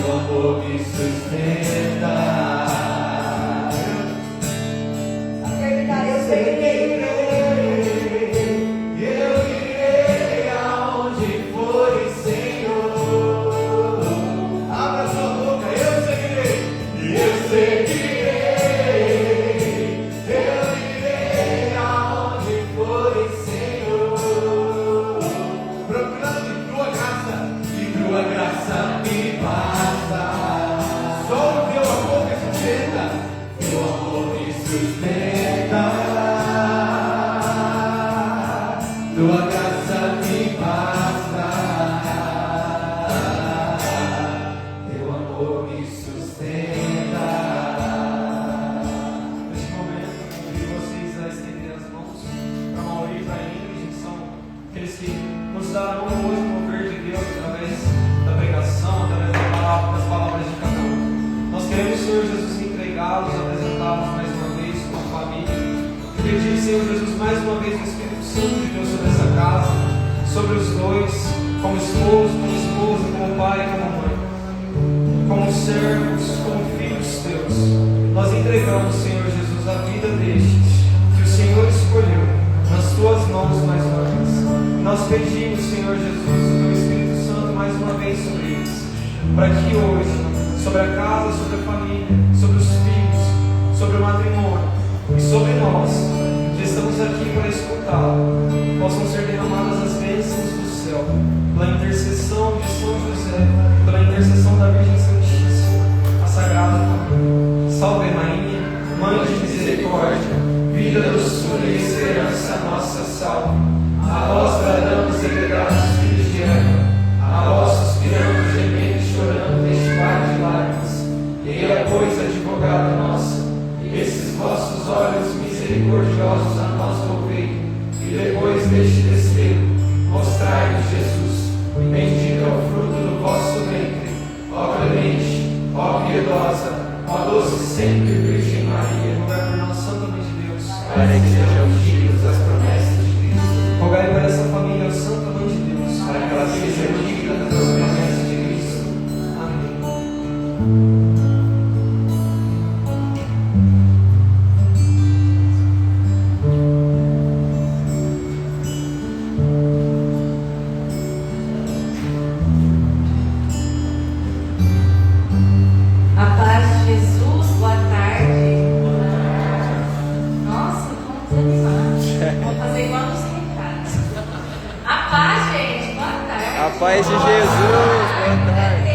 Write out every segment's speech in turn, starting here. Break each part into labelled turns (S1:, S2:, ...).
S1: teu amor me sustenta. Eu sei que eu irei aonde for, Senhor. Abra sua boca, eu seguirei. Eu irei aonde for, Senhor. Procurando e tua graça me basta. Só o teu amor me sustenta. Teu amor me sustenta. Tua graça me basta. Teu amor me sustenta.
S2: Neste momento, eu convido vocês a estender as mãos para Mauri e para Ingrid, que são aqueles que nos darão hoje o mover de Deus através da pregação, através das palavras de cada um. Nós queremos, Senhor Jesus, entregá-los, apresentá-los mais uma vez como família. E pedir, Senhor Jesus, mais uma vez o Espírito Santo de Deus sobre essa casa, sobre os dois, como esposo, como esposa, como pai, como mãe, como servos, como filhos teus. Nós entregamos, Senhor Jesus, a vida destes que o Senhor escolheu nas tuas mãos mais uma vez. Nós pedimos, Senhor Jesus, o teu Espírito Santo mais uma vez sobre eles, para que hoje, sobre a casa, sobre a família, sobre os filhos, sobre o matrimônio e sobre nós, que estamos aqui para escutar, possam ser derramadas as bênçãos do céu, pela intercessão de São José, pela intercessão da Virgem Santíssima, a Sagrada Família. Salve Rainha, Mãe de Misericórdia, vida, doçura e esperança, nossa salve. A vós bradamos, segredados filhos de Eva, a vós suspiramos, gemendo e chorando neste mar de lágrimas. Eia, pois, advogada nossa, esses vossos olhos misericordiosos a nós volvei, e depois deste desterro, mostrai-nos Jesus, bendito é o fruto do vosso ventre, ó clemente, ó piedosa, ó doce sempre Virgem Maria. Rogai por nós, Santa Mãe de Deus, para que sejamos dignos das promessas de Cristo. Rogai por essa família, ó Santa Mãe de Deus, para que ela seja digna das promessas de Cristo. Amém.
S3: Paz de Jesus, boa tarde.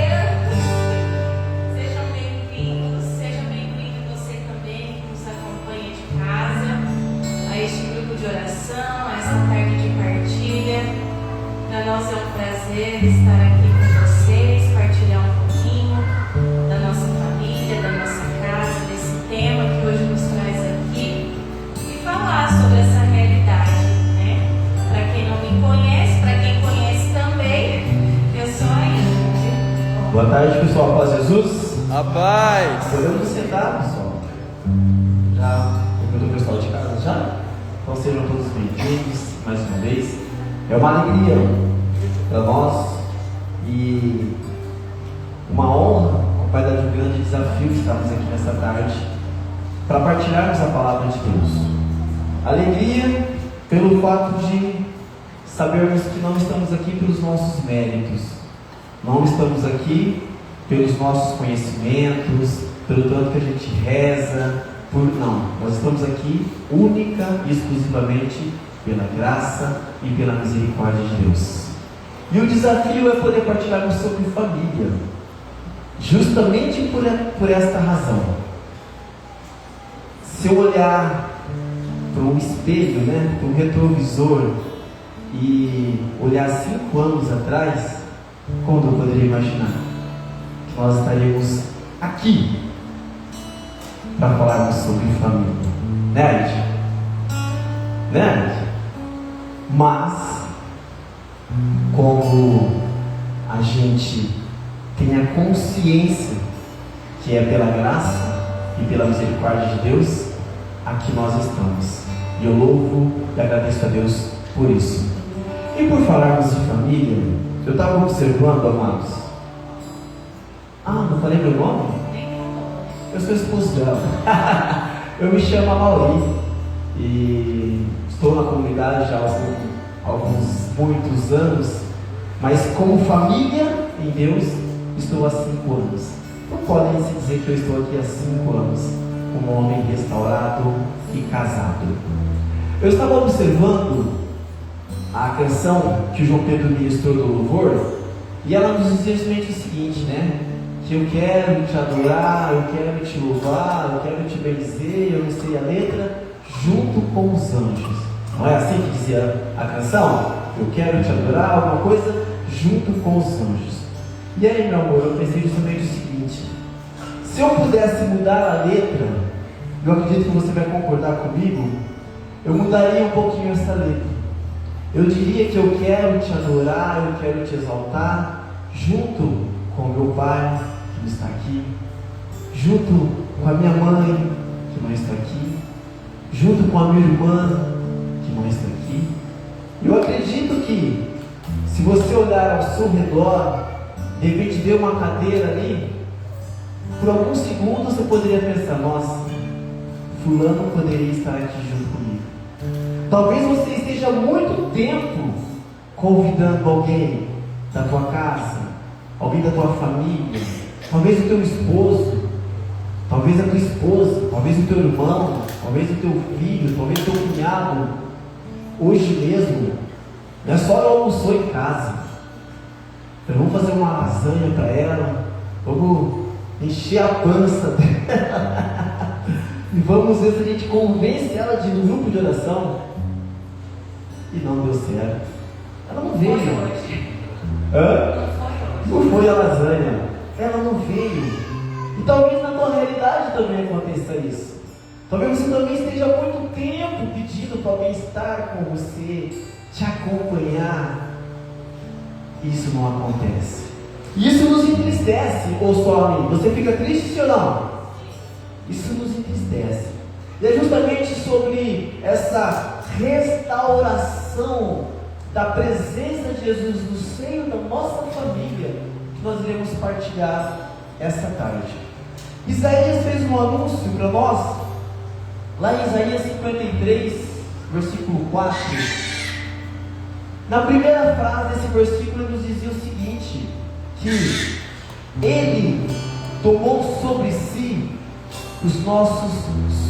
S4: Sejam bem-vindos, seja bem-vindo você também que nos acompanha de casa, a este grupo de oração, a essa tarde de partilha. Para nós é um prazer estar aqui com vocês, partilhar um pouquinho da nossa família, da nossa casa, desse tema que hoje nos traz aqui e falar sobre essa realidade, né? Para quem não me conhece, para quem conhece também, eu sou a Ingrid.
S1: Boa tarde, pessoal. Paz de Jesus.
S3: A paz.
S1: Podemos sentar, pessoal? Já cumprimentou o pessoal de casa já? Então sejam todos bem-vindos mais uma vez. É uma alegria para nós e uma honra, vai dar um grande desafio estarmos aqui nessa tarde para partilharmos a palavra de Deus. Alegria pelo fato de sabermos que não estamos aqui pelos nossos méritos, não estamos aqui pelos nossos conhecimentos, pelo tanto que a gente reza, não, nós estamos aqui única e exclusivamente pela graça e pela misericórdia de Deus. E o desafio é poder partilharmos sobre família, justamente por esta razão. Se eu olhar para um espelho, para um retrovisor, e olhar 5 anos atrás, quando eu poderia imaginar que nós estaríamos aqui para falarmos sobre família, né? Mas como a gente tem a consciência que é pela graça e pela misericórdia de Deus, aqui nós estamos. E eu louvo e agradeço a Deus por isso. E por falarmos de família, eu estava observando, amados, há falei meu nome?
S4: Nem falou.
S1: Eu sou esposo dela. Eu me chamo Amauri e estou na comunidade já há muitos anos, mas como família em Deus estou há 5 anos. Não podem se dizer que eu estou aqui há 5 anos, como um homem restaurado e casado. Eu estava observando a canção que o João Pedro ministrou do louvor, e ela nos dizia justamente o seguinte, né? Que eu quero te adorar, eu quero te louvar, eu quero te bendizer, eu não sei a letra, junto com os anjos. Não é assim que dizia a canção? Eu quero te adorar, alguma coisa, junto com os anjos. E aí, meu amor, eu pensei justamente o seguinte: se eu pudesse mudar a letra, eu acredito que você vai concordar comigo, eu mudaria um pouquinho essa letra. Eu diria que eu quero te adorar, eu quero te exaltar, junto com meu pai, que não está aqui, junto com a minha mãe, que não está aqui, junto com a minha irmã, que não está aqui. Eu acredito que, se você olhar ao seu redor, de repente ver uma cadeira ali, por alguns segundos você poderia pensar: nossa, fulano poderia estar aqui junto comigo. Talvez você esteja há muito tempo convidando alguém da tua casa, alguém da tua família, talvez o teu esposo, talvez a tua esposa, talvez o teu irmão, talvez o teu filho, talvez o teu cunhado. Hoje mesmo, não é só ela almoçou em casa, então vamos fazer uma lasanha para ela, vamos encher a pança dela e vamos ver se a gente convence ela de ir no grupo de oração. E não deu certo. Ela não veio. Hã? Não foi a lasanha. Ela não veio. E talvez na tua realidade também aconteça isso. Talvez você também esteja há muito tempo pedindo para alguém estar com você, te acompanhar. Isso não acontece. Isso nos entristece, ou só a mim? Você fica triste ou não? Isso nos entristece. E é justamente sobre essa restauração da presença de Jesus no seio da nossa família que nós iremos partilhar essa tarde. Isaías fez um anúncio para nós, lá em Isaías 53, versículo 4. Na primeira frase desse versículo ele nos dizia o seguinte: que Ele tomou sobre si os nossos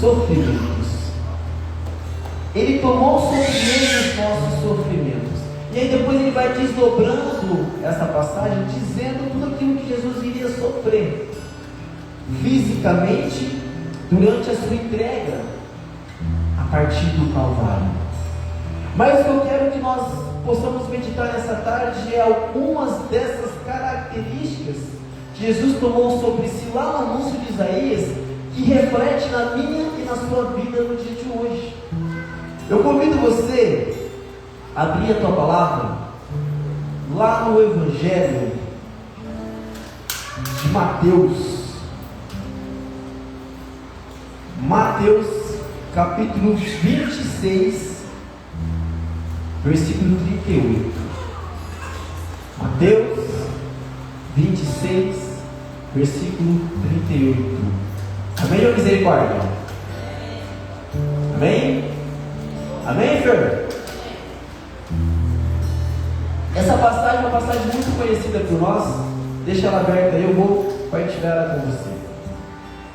S1: sofrimentos. Ele tomou sobre ele os nossos sofrimentos. E aí depois ele vai desdobrando essa passagem, dizendo tudo aquilo que Jesus iria sofrer fisicamente durante a sua entrega a partir do Calvário. Mas o que eu quero que nós possamos meditar nessa tarde é algumas dessas características que Jesus tomou sobre si lá no anúncio de Isaías, que reflete na minha e na sua vida no dia de hoje. Eu convido você a abrir a tua palavra lá no Evangelho de Mateus. Mateus capítulo 26, versículo 38. Mateus 26, versículo 38. Amém ou misericórdia? Amém? Amém, Fer? Essa passagem é uma passagem muito conhecida por nós. Deixa ela aberta aí, eu vou partilhar ela com você.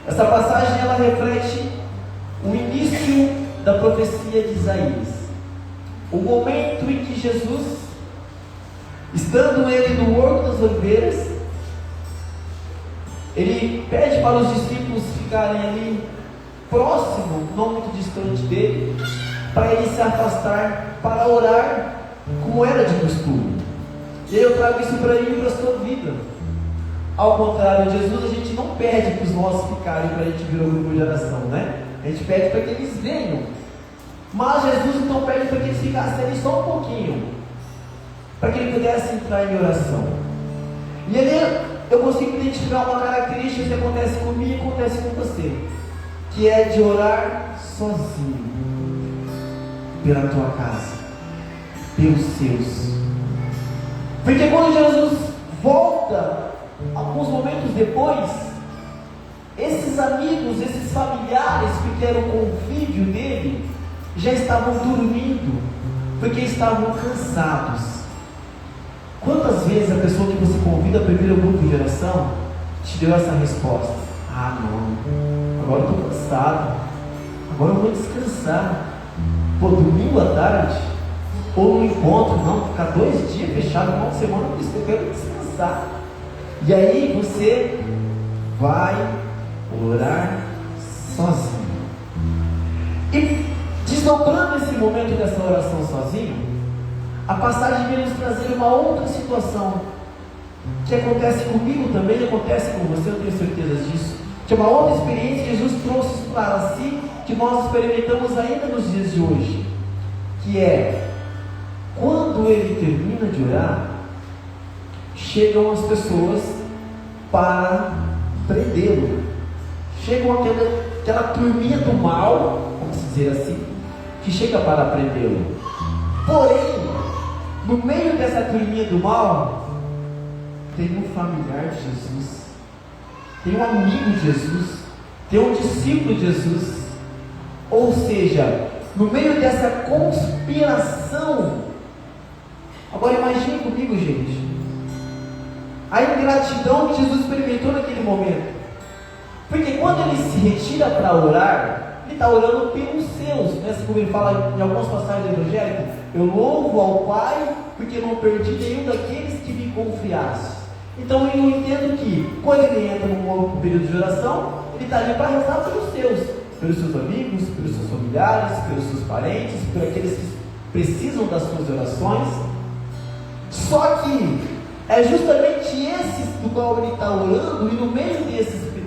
S1: Essa passagem ela reflete o início da profecia de Isaías. O momento em que Jesus, estando ele no Horto das Oliveiras, ele pede para os discípulos ficarem ali próximo, não muito distante dele, para ele se afastar para orar, como era de costume. E eu trago isso para ele e para a sua vida. Ao contrário de Jesus, a gente não pede para os nossos ficarem para a gente vir ao grupo de oração, né? A gente pede para que eles venham. Mas Jesus então pede para que eles ficassem ali só um pouquinho, para que ele pudesse entrar em oração. E ali eu consigo identificar uma característica que acontece comigo e acontece com você, que é de orar sozinho, pela tua casa, pelos seus. Porque quando Jesus volta, alguns momentos depois, esses amigos, esses familiares que eram convívio dele, já estavam dormindo, porque estavam cansados. Quantas vezes a pessoa que você convida para o primeiro grupo de oração te deu essa resposta? Ah, não, agora eu estou cansado, agora eu vou descansar. Pô, domingo à tarde, ou no encontro, não, ficar 2 dias fechado, uma semana, eu quero descansar. E aí você vai orar sozinho. E desdobrando esse momento dessa oração sozinho, a passagem vem nos trazer uma outra situação que acontece comigo também, acontece com você, eu tenho certeza disso, que é uma outra experiência que Jesus trouxe para si, que nós experimentamos ainda nos dias de hoje, que é quando ele termina de orar, chegam as pessoas para prendê-lo. Chegam aquela turminha do mal, vamos dizer assim, que chega para prendê-lo. Porém, no meio dessa turminha do mal, tem um familiar de Jesus, tem um amigo de Jesus, tem um discípulo de Jesus. Ou seja, no meio dessa conspiração, agora imagine comigo, gente, a ingratidão que Jesus experimentou naquele momento. Porque quando ele se retira para orar, ele está orando pelos seus, né? Como ele fala em algumas passagens do Evangelho: eu louvo ao Pai porque não perdi nenhum daqueles que me confiaste. Então eu entendo que quando ele entra num período de oração, ele está ali para rezar pelos seus amigos, pelos seus familiares, pelos seus parentes, por aqueles que precisam das suas orações. Só que é justamente esses do qual ele está orando, e no meio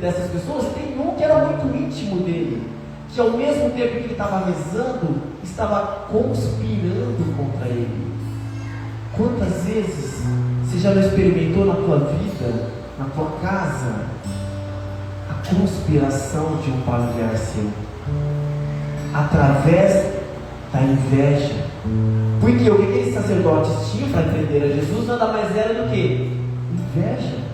S1: dessas pessoas tem um que era muito íntimo dele, que ao mesmo tempo que ele estava rezando, estava conspirando contra ele. Quantas vezes você já não experimentou na tua vida, na tua casa, a conspiração de um familiar seu, através da inveja? Porque o que aqueles sacerdotes tinham para prender a Jesus nada mais era do que inveja.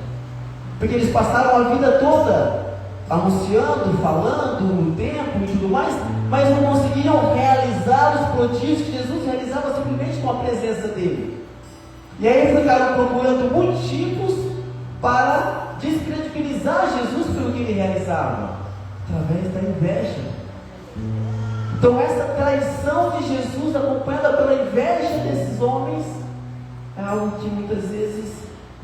S1: Porque eles passaram a vida toda anunciando, falando no templo e tudo mais, mas não conseguiam realizar os prodígios que Jesus realizava simplesmente com a presença dele. E aí ficaram procurando motivos para descredibilizar Jesus pelo que ele realizava, através da inveja. Então essa traição de Jesus, acompanhada pela inveja desses homens, é algo que muitas vezes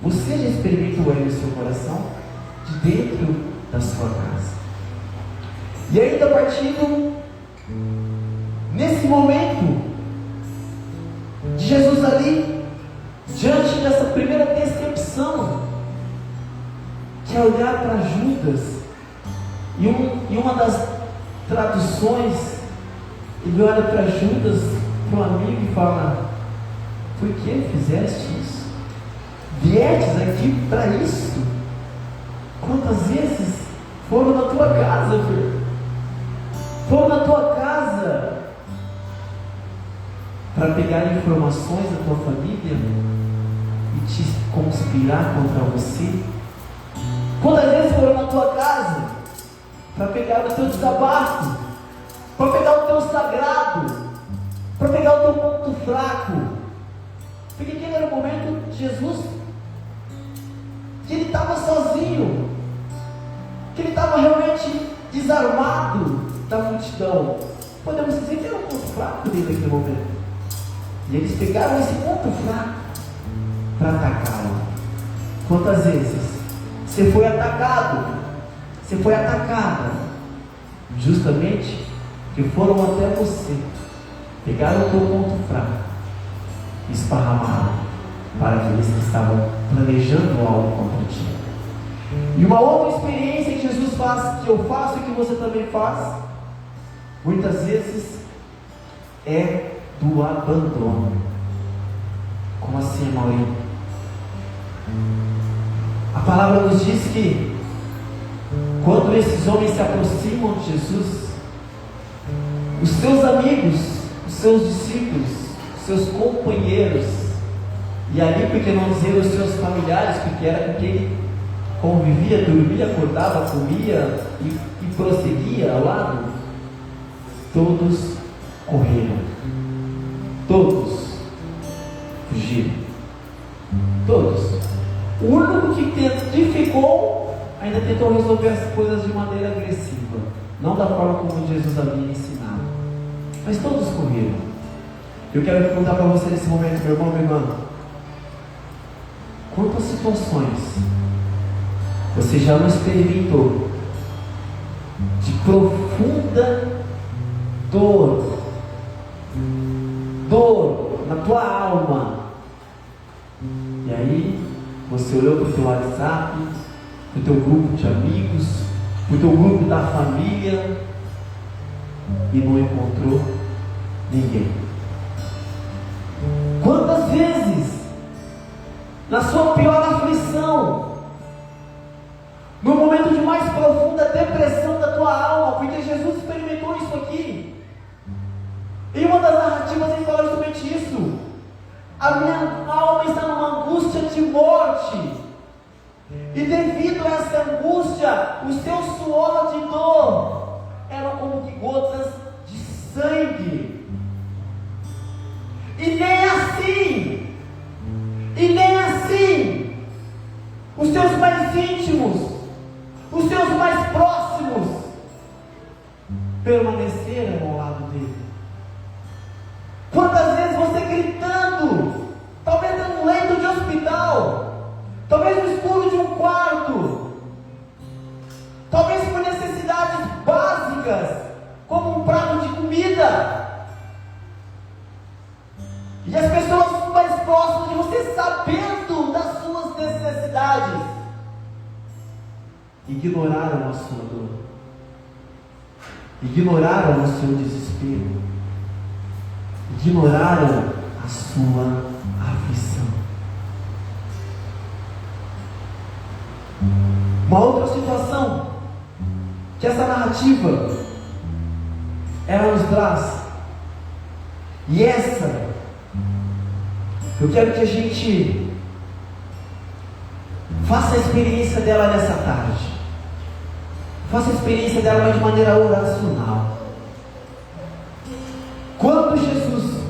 S1: você já experimentou aí no seu coração, de dentro da sua casa. E ainda partindo nesse momento de Jesus ali, diante dessa primeira decepção, que é olhar para Judas, e uma das traduções, ele olha para Judas, para um amigo, e fala: por que fizeste isso? Viestes aqui para isso? Quantas vezes foram na tua casa, filho? Foram na tua casa para pegar informações da tua família e te conspirar contra você? Quantas vezes foram na tua casa para pegar o teu desabafo, para pegar o teu sagrado, para pegar o teu ponto fraco? Porque aquele era o momento de Jesus que ele estava sozinho, que ele estava realmente desarmado da multidão. Podemos dizer que era um ponto fraco dele naquele momento. E eles pegaram esse ponto fraco para atacá-lo. Quantas vezes você foi atacado, você foi atacada, justamente que foram até você, pegaram o teu ponto fraco e esparramaram para aqueles que estavam planejando algo contra ti. E uma outra experiência que Jesus faz, que eu faço e que você também faz, muitas vezes, é do abandono. Como assim, Maurinho? A palavra nos diz que quando esses homens se aproximam de Jesus, os seus amigos, os seus discípulos, os seus companheiros, e ali, porque não dizer os seus familiares, porque era com quem ele convivia, dormia, acordava, comia e prosseguia ao lado, todos correram, todos fugiram, todos. O único que ficou ainda tentou resolver as coisas de maneira agressiva, não da forma como Jesus havia ensinado, mas todos correram. Eu quero perguntar para você nesse momento, meu irmão, minha irmã, quantas situações você já não experimentou de profunda dor na tua alma, e aí você olhou para o teu WhatsApp, para o teu grupo de amigos, para o teu grupo da família e não encontrou ninguém? Quantas vezes na sua pior aflição, no momento de mais profunda depressão da tua alma, porque Jesus experimentou isso aqui. Em uma das narrativas ele fala justamente isso: a minha alma está numa angústia de morte, e devido a essa angústia, o seu suor de dor era como que gotas de sangue. E nem assim, os seus mais íntimos, os seus mais próximos, permaneceram ao lado dele. Quantas vezes você gritando, talvez em um leito de hospital, talvez no escuro de um quarto, talvez por necessidades básicas, como um prato de comida, e as pessoas mais próximas de você, sabendo das suas necessidades, ignoraram a sua dor, ignoraram o seu desespero, ignoraram a sua aflição. Uma outra situação que essa narrativa ela nos traz, e essa eu quero que a gente faça a experiência dela nessa tarde. Faça a experiência dela de maneira oracional. Quando Jesus,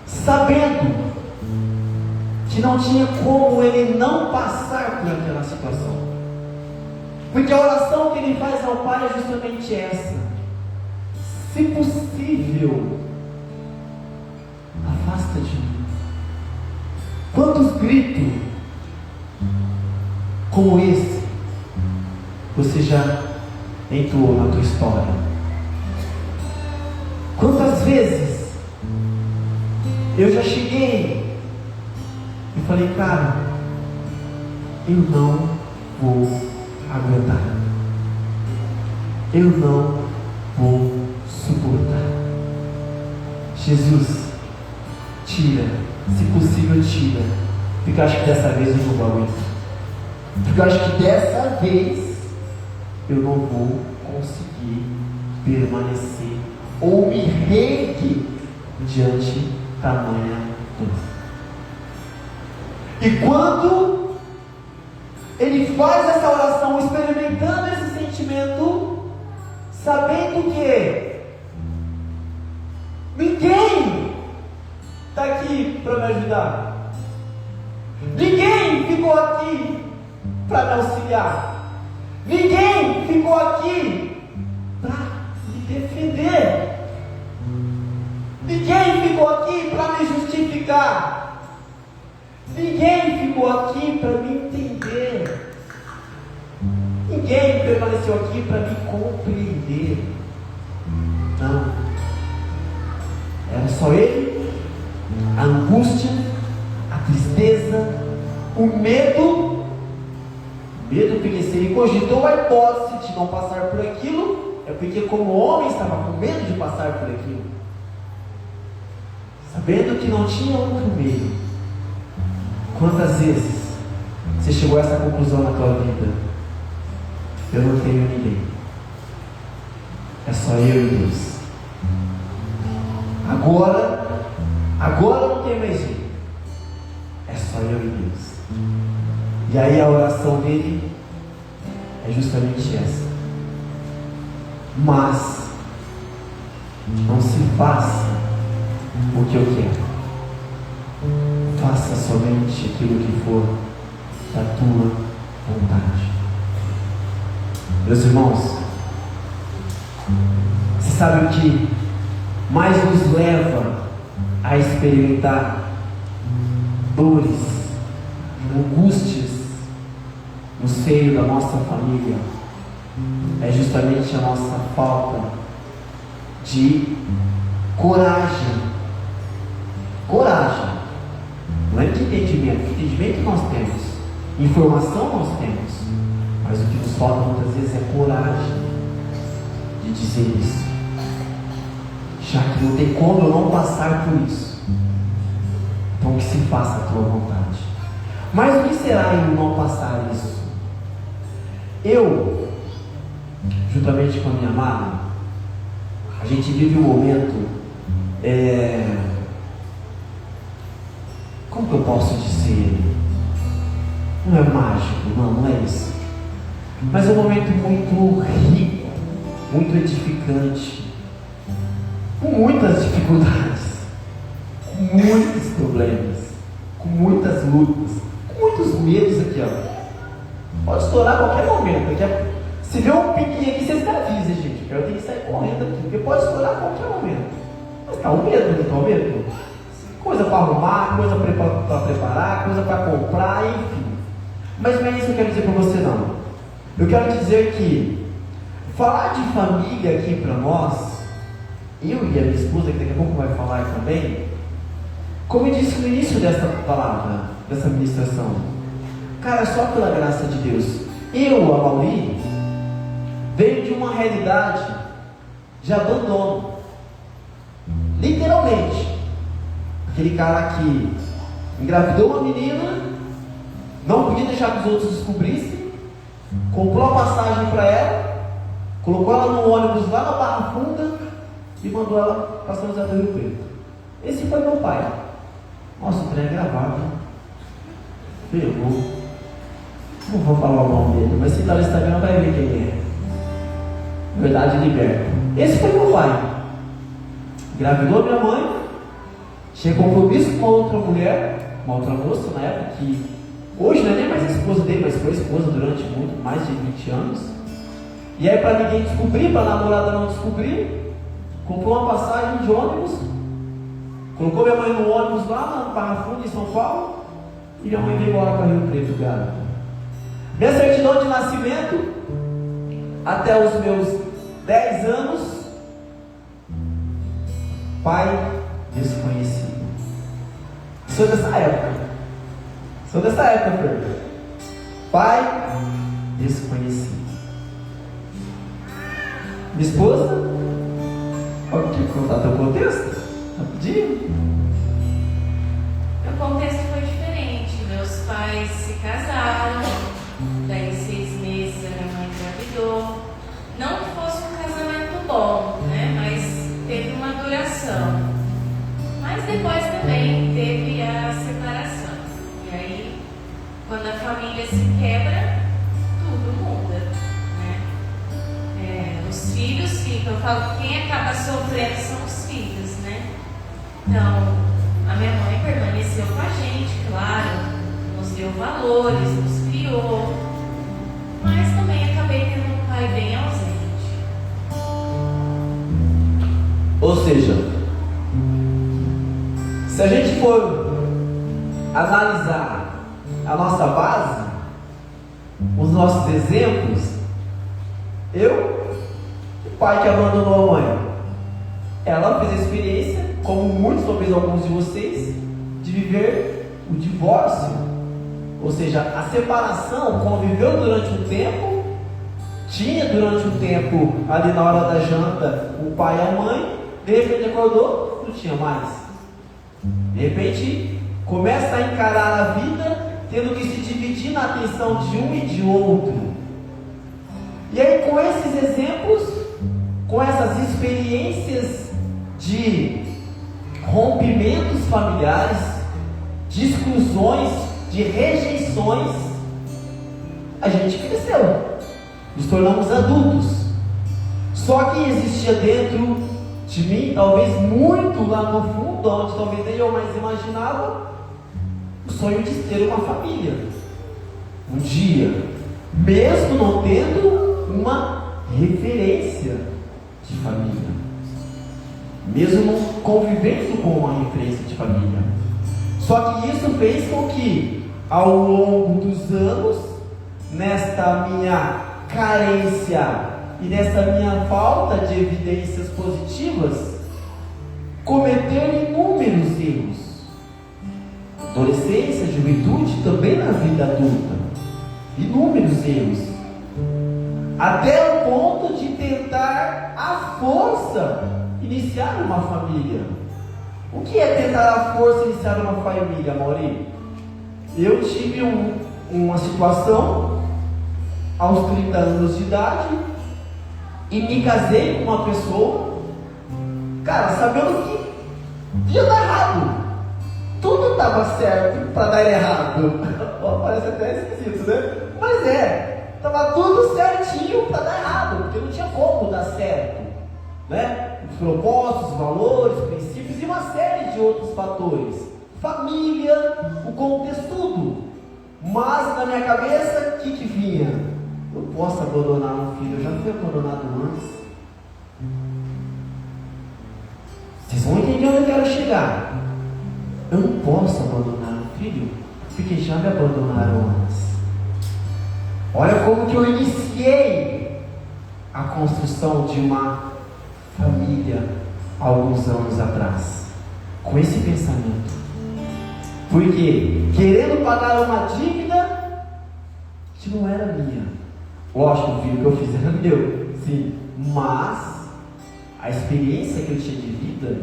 S1: sabendo que não tinha como ele não passar por aquela situação, porque a oração que ele faz ao Pai é justamente essa: se possível, afasta de mim. Quantos gritos como esse você já entoou na tua história? Quantas vezes eu já cheguei e falei: cara, eu não vou aguentar, eu não vou suportar. Jesus, tira, se possível tira, porque eu acho que dessa vez eu não vou aguentar, porque eu acho que dessa vez eu não vou conseguir permanecer ou me reerguer diante tamanha dor. E quando ele faz essa oração, experimentando esse sentimento, sabendo que ninguém está aqui para me ajudar, ninguém ficou aqui para me auxiliar, ninguém ficou aqui para me defender, ninguém ficou aqui para me justificar, ninguém ficou aqui para me entender, ninguém permaneceu aqui para me compreender. Não, era só ele, a angústia, a tristeza, o medo, porque se ele cogitou a hipótese de não passar por aquilo, é porque como homem estava com medo de passar por aquilo, sabendo que não tinha outro meio. Quantas vezes você chegou a essa conclusão na tua vida? Eu não tenho ninguém, é só eu e Deus. Agora não tem mais jeito, é só eu e Deus. E aí a oração dele é justamente essa: mas não se faça o que eu quero, faça somente aquilo que for da tua vontade. Meus irmãos, você sabe o que mais nos leva a experimentar dores, angústias no seio da nossa família? É justamente a nossa falta de coragem. Coragem. Não é de entendimento. Entendimento nós temos, informação nós temos, mas o que nos falta muitas vezes é coragem de dizer isso, já que não tem como eu não passar por isso. Então que se faça a tua vontade. Mas o que será eu não passar isso? Eu, juntamente com a minha amada, a gente vive um momento, como que eu posso dizer? Não é mágico, não é isso. Mas é um momento muito rico, muito edificante, com muitas dificuldades, com muitos problemas, com muitas lutas, com muitos medos aqui, ó. Pode estourar a qualquer momento. Se vê um piquinho aqui, vocês me avisem, gente. Eu tenho que sair correndo aqui, porque pode estourar a qualquer momento. Mas tá o medo, não tá o medo? Coisa para arrumar, coisa para preparar, coisa para comprar, enfim. Mas não é isso que eu quero dizer para você, não. Eu quero dizer que falar de família aqui para nós, eu e a minha esposa, que daqui a pouco vai falar também, como eu disse no início dessa palavra, dessa ministração, cara, só pela graça de Deus, eu, a Mauri, veio de uma realidade de abandono, literalmente. Aquele cara que engravidou uma menina, não podia deixar que os outros descobrissem, comprou a passagem para ela, colocou ela no ônibus lá na Barra Funda e mandou ela para São José do Rio Preto. Esse foi meu pai. Nossa, o trem é gravado, hein? Pegou. Não vou falar o nome dele, mas se tá no Instagram vai ver quem é. Verdade liberta. Esse foi meu pai. Engravidou minha mãe, chegou compromisso com uma outra mulher, uma outra moça na época, que hoje não é nem mais esposa dele, mas foi esposa durante muito mais de 20 anos. E aí, para ninguém descobrir, para a namorada não descobrir, comprou uma passagem de ônibus, colocou minha mãe no ônibus lá na Barra Funda, em São Paulo, e minha mãe veio embora para Rio Preto, cara. Minha certidão de nascimento, até os meus 10 anos, pai desconhecido. Sou dessa época, Pedro. Pai desconhecido. Minha esposa, pode contar teu contexto? Rapidinho.
S4: Meu contexto foi diferente. Meus pais se casaram, daí 6 meses a minha mãe engravidou. Não que fosse um casamento bom, né? Mas teve uma duração. Mas depois também teve a separação. E aí, quando a família se quebra, tudo muda, né? Os filhos ficam. Eu falo que quem acaba sofrendo são os filhos, né? Então, a minha mãe permaneceu com a gente, claro, nos deu valores, nos criou, mas também acabei tendo um pai bem ausente.
S1: Ou seja, se a gente for analisar a nossa base, os nossos exemplos, o pai que abandonou a mãe, ela fez a experiência, como muitos, talvez alguns de vocês, de viver o divórcio, ou seja, a separação. Conviveu durante um tempo, tinha durante um tempo ali na hora da janta o pai e a mãe, de repente acordou, não tinha mais. De repente começa a encarar a vida tendo que se dividir na atenção de um e de outro. E aí, com esses exemplos, com essas experiências de rompimentos familiares, de exclusões, de rejeições, a gente cresceu, nos tornamos adultos. Só que existia dentro de mim, talvez muito lá no fundo, onde talvez nem eu mais imaginava, o sonho de ter uma família. Um dia, mesmo não tendo uma referência de família, mesmo não convivendo com uma referência de família. Só que isso fez com que, ao longo dos anos, nesta minha carência e nessa minha falta de evidências positivas, cometer inúmeros erros. Adolescência, juventude, também na vida adulta. Inúmeros erros. Até o ponto de tentar à força iniciar uma família. O que é tentar à força iniciar uma família, Maurício? Eu tive uma situação aos 30 anos de idade e me casei com uma pessoa, cara, sabendo que ia dar errado. Tudo estava certo para dar errado. Parece até esquisito, né? Mas estava tudo certinho para dar errado, porque não tinha como dar certo, né? Os propósitos, os valores, os princípios e uma série de outros fatores. Família, o contexto, tudo. Mas na minha cabeça, o que vinha? Eu posso abandonar um filho, eu já fui abandonado antes. Vocês vão entender onde eu quero chegar. Eu não posso abandonar um filho, porque já me abandonaram antes. Olha como que eu iniciei a construção de uma família há alguns anos atrás, com esse pensamento. Porque querendo pagar uma dívida que não era minha. Lógico, o filho que eu fiz era meu, sim, mas a experiência que eu tinha de vida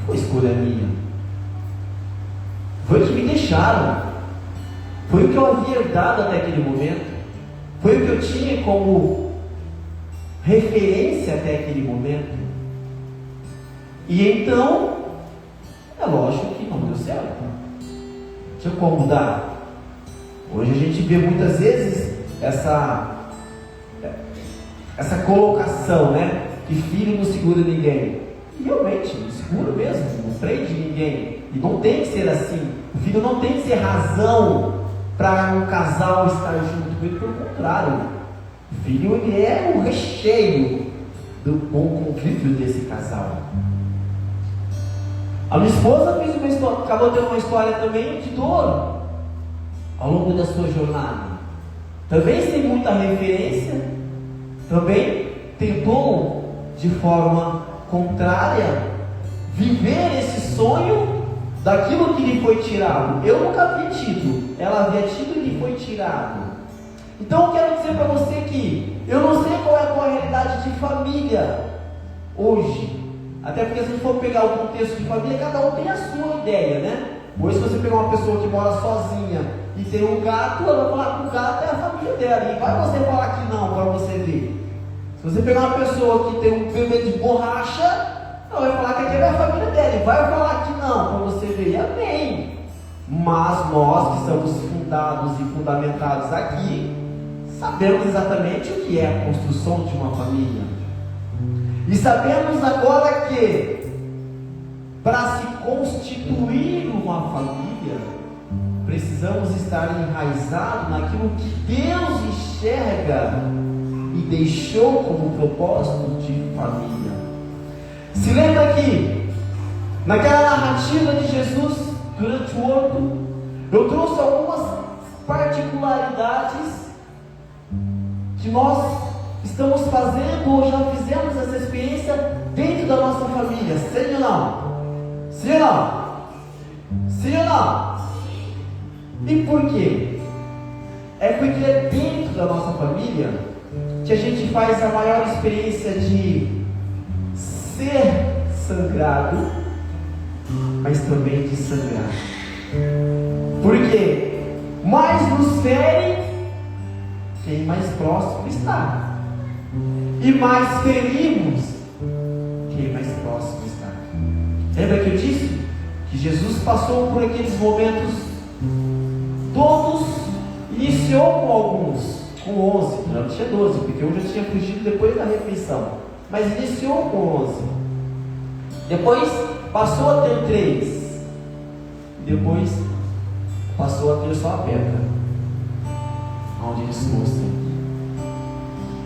S1: foi escolha minha. Foi o que me deixaram, foi o que eu havia herdado até aquele momento, foi o que eu tinha como referência até aquele momento. E então, é lógico que não deu certo. Tinha como mudar. Hoje a gente vê muitas vezes essa colocação, né? Que filho não segura ninguém. E realmente, não segura mesmo, não prende ninguém. E não tem que ser assim. O filho não tem que ser razão para um casal estar junto com ele. Pelo contrário, o filho ele é o recheio do bom convívio desse casal. A minha esposa fez uma história, acabou tendo uma história também de dor ao longo da sua jornada. Também sem muita referência, também tentou de forma contrária viver esse sonho daquilo que lhe foi tirado. Eu nunca havia tido, ela havia tido e lhe foi tirado. Então eu quero dizer para você que eu não sei qual é a tua realidade de família hoje. Até porque se a gente for pegar o contexto de família, cada um tem a sua ideia, né? Hoje se você pegar uma pessoa que mora sozinha e tem um gato, ela vai falar que o gato é a família dela. E vai você falar que não, para você ver. Se você pegar uma pessoa que tem um bebê de borracha, ela vai falar que aquele é a família dela. E vai falar que não, para você ver. E amém. Mas nós que estamos fundados e fundamentados aqui, sabemos exatamente o que é a construção de uma família. E sabemos agora que para se constituir uma família, precisamos estar enraizados naquilo que Deus enxerga e deixou como propósito de família. Se lembra que naquela narrativa de Jesus durante o horto, eu trouxe algumas particularidades que nós estamos fazendo ou já fizemos essa experiência dentro da nossa família. Sim ou não? Sim ou não? Sim ou não? E por quê? É porque é dentro da nossa família que a gente faz a maior experiência de ser sangrado, mas também de sangrar. Porque mais nos fere quem mais próximo está. E mais ferimos quem mais próximo está. Lembra que eu disse que Jesus passou por aqueles momentos todos Iniciou com alguns, com 11, já não tinha 12, porque um já tinha fugido depois da refeição. Mas iniciou com 11. Depois passou a ter 3. Depois passou a ter só a Petra, onde eles se mostram.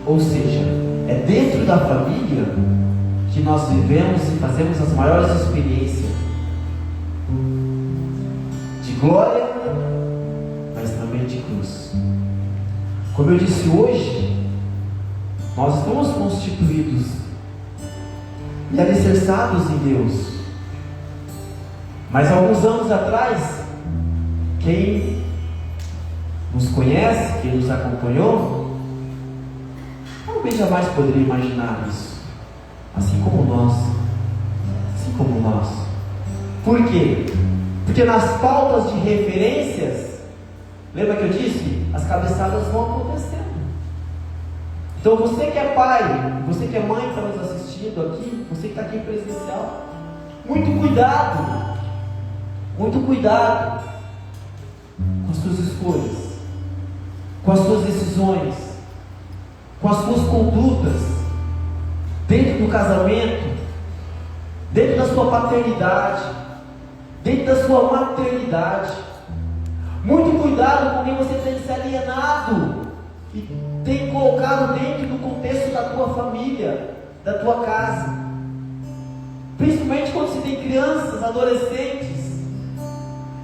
S1: Ou seja, é dentro da família que nós vivemos e fazemos as maiores experiências de glória, mas também de cruz. Como eu disse hoje, nós estamos constituídos e alicerçados em Deus. Mas alguns anos atrás, quem nos conhece, quem nos acompanhou, talvez jamais poderia imaginar isso. Assim como nós. Por quê? Porque nas pautas de referências, lembra que eu disse? As cabeçadas vão acontecendo. Então você que é pai, você que é mãe que está nos assistindo aqui, você que está aqui presencial, muito cuidado com as suas escolhas, com as suas decisões, com as suas condutas, dentro do casamento, dentro da sua paternidade, dentro da sua maternidade. Muito cuidado com quem você tem se alienado e tem colocado dentro do contexto da tua família, da tua casa. Principalmente quando você tem crianças, adolescentes,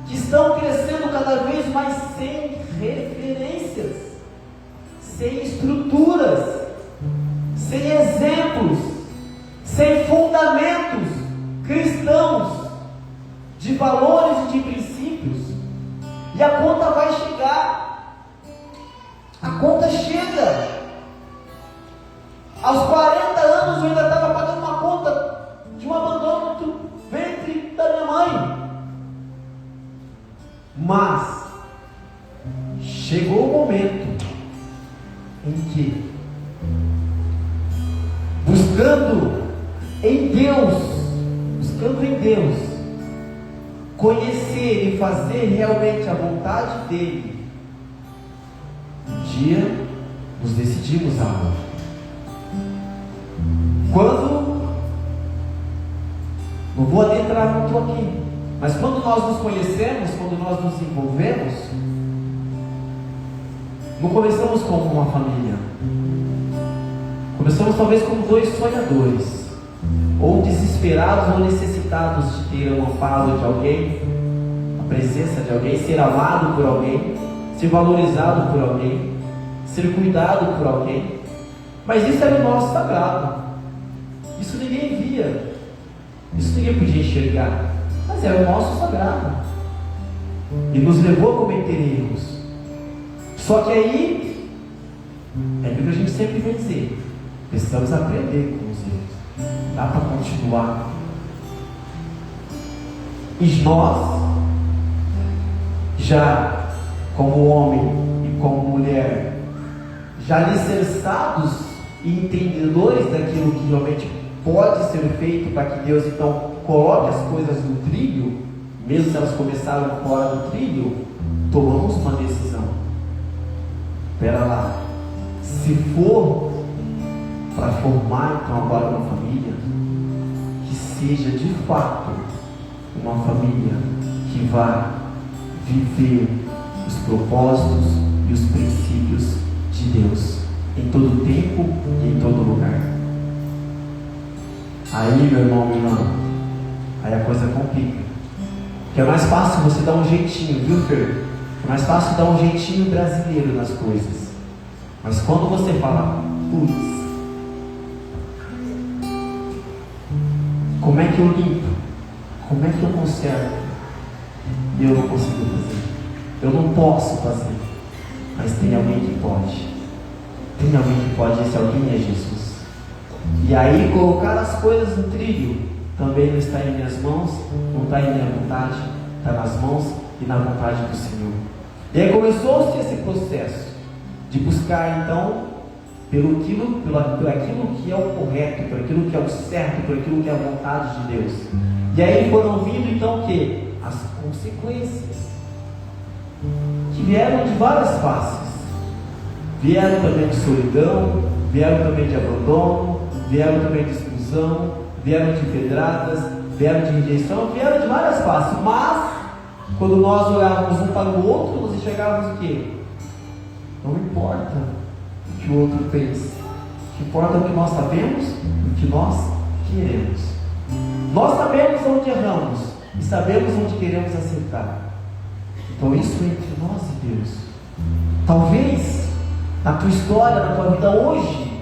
S1: que estão crescendo cada vez mais sem referências, sem estruturas, sem exemplos, sem fundamentos cristãos, de valores e de princípios. E a conta vai chegar. A conta chega. Aos 40 anos eu ainda estava pagando uma conta de um abandono do ventre da minha mãe. Mas chegou o momento em que, buscando em Deus, conhecer e fazer realmente a vontade dele, um dia nos decidimos algo. Quando, não vou adentrar muito aqui, mas quando nós nos conhecemos, quando nós nos envolvemos, não começamos como uma família. Começamos talvez como 2 sonhadores, ou desesperados ou necessitados de ter o amparo de alguém, a presença de alguém, ser amado por alguém, ser valorizado por alguém, ser cuidado por alguém. Mas isso era o nosso sagrado. Isso ninguém via, isso ninguém podia enxergar, mas era o nosso sagrado e nos levou a cometer erros. Só que aí é aquilo que a gente sempre vem dizer: precisamos aprender com os erros, dá para continuar. E nós, já como homem e como mulher, já alicerçados e entendedores daquilo que realmente pode ser feito, para que Deus então coloque as coisas no trilho, mesmo se elas começaram fora do trilho, tomamos uma decisão. Espera lá, se for para formar então agora uma família, que seja de fato uma família que vai viver os propósitos e os princípios de Deus em todo tempo e em todo lugar. Aí, meu irmão, minha irmã, aí a coisa complica. Porque é mais fácil você dar um jeitinho, viu, Fer? É mais fácil dar um jeitinho brasileiro nas coisas. Mas quando você fala, putz, como é que eu limpo? Como é que eu conserto? E eu não consigo fazer. Eu não posso fazer. Mas tem alguém que pode. Tem alguém que pode, esse alguém é Jesus. E aí colocar as coisas no trilho também não está em minhas mãos, não está em minha vontade, está nas mãos e na vontade do Senhor. E aí começou-se esse processo de buscar então pelo aquilo que é o correto, por aquilo que é o certo, por aquilo que é a vontade de Deus. E aí foram vindo então o quê? As consequências. que vieram de várias faces. Vieram também de solidão, vieram também de abandono, vieram também de exclusão, vieram de pedradas, vieram de rejeição, vieram de várias faces. Mas, quando nós olhávamos um para o outro, nós enxergávamos o quê? Não importa o que o outro fez, o que importa é o que nós sabemos, o que nós queremos. Nós sabemos onde erramos e sabemos onde queremos acertar. Então isso é entre nós e Deus. Talvez na tua história, na tua vida hoje,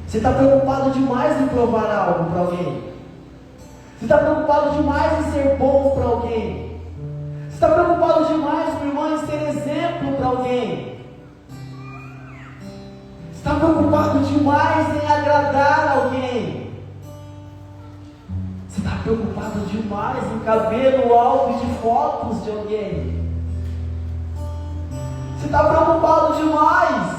S1: você está preocupado demais em provar algo para alguém. Você está preocupado demais em ser bom para alguém. Você está preocupado demais, meu irmão, em ser exemplo para alguém. Você está preocupado demais em agradar alguém. Você está preocupado demais em caber no álbum de fotos de alguém. Você está preocupado demais